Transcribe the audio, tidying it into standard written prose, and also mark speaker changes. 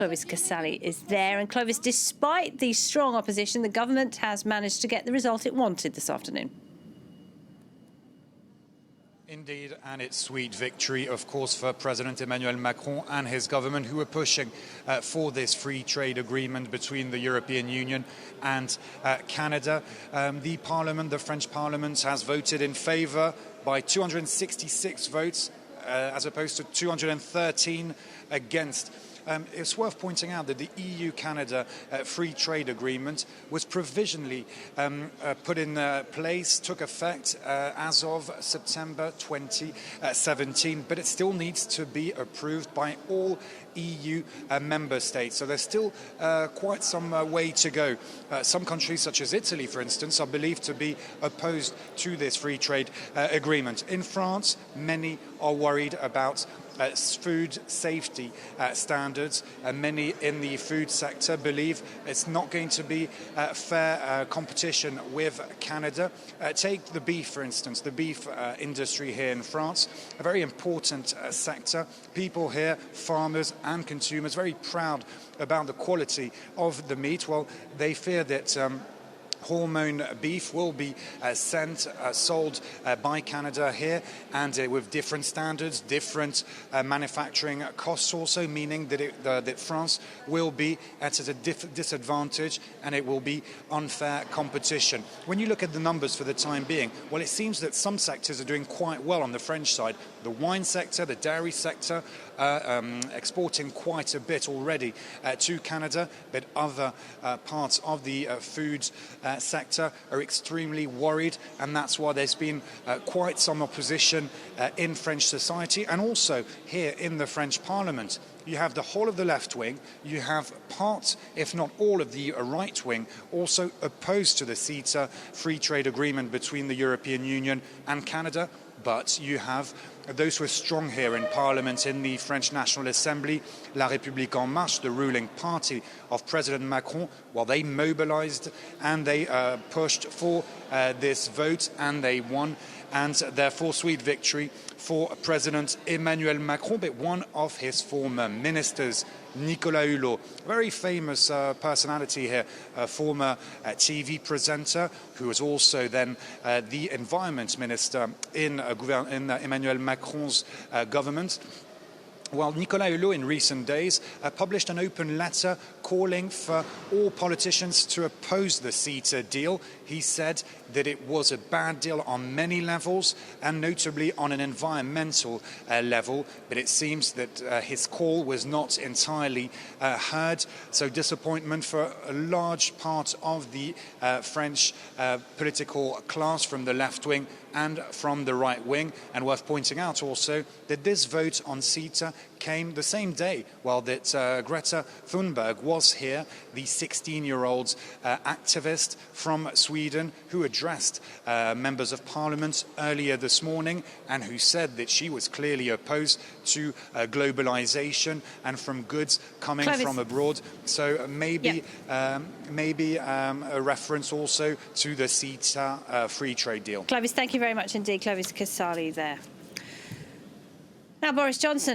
Speaker 1: Clovis Casali is there. And Clovis, despite the strong opposition, the government has managed to get the result it wanted this afternoon.
Speaker 2: Indeed, and it's sweet victory, of course, for President Emmanuel Macron and his government, who are pushing for this free trade agreement between the European Union and Canada. The French Parliament, has voted in favour by 266 votes, as opposed to 213 against. It's worth pointing out that the EU-Canada free trade agreement was provisionally put in place, took effect as of September 2017, but it still needs to be approved by all EU member states. So there's still quite some way to go. Some countries, such as Italy, for instance, are believed to be opposed to this free trade agreement. In France, many are worried about food safety standards. Many in the food sector believe it's not going to be fair competition with Canada. Take the beef, for instance, the beef industry here in France, a very important sector. People here, farmers and consumers, very proud about the quality of the meat. Well, they fear that hormone beef will be sold by Canada here, and with different standards, different manufacturing costs also, meaning that that France will be at a disadvantage and it will be unfair competition. When you look at the numbers for the time being, well, it seems that some sectors are doing quite well on the French side. The wine sector, the dairy sector, exporting quite a bit already to Canada, but other parts of the food sector are extremely worried, and that's why there's been quite some opposition in French society and also here in the French Parliament. You have the whole of the left wing, you have part, if not all, of the right wing also opposed to the CETA free trade agreement between the European Union and Canada. But you have those who are strong here in Parliament, in the French National Assembly, La République En Marche, the ruling party of President Macron. Well, they mobilized and they pushed for this vote, and they won, and therefore sweet victory for President Emmanuel Macron. But one of his former ministers, Nicolas Hulot, very famous personality here, a former TV presenter who was also then the environment minister in Emmanuel Macron's government. Well, Nicolas Hulot in recent days published an open letter calling for all politicians to oppose the CETA deal. He said that it was a bad deal on many levels, and notably on an environmental level, but it seems that his call was not entirely heard. So disappointment for a large part of the French political class, from the left wing and from the right wing. And worth pointing out also that this vote on CETA came the same day that Greta Thunberg was here, the 16-year-old activist from Sweden who addressed members of parliament earlier this morning and who said that she was clearly opposed to globalization and from goods coming from abroad. So maybe a reference also to the CETA free trade deal.
Speaker 1: Clovis, thank you very much indeed. Clovis Casali there. Now, Boris Johnson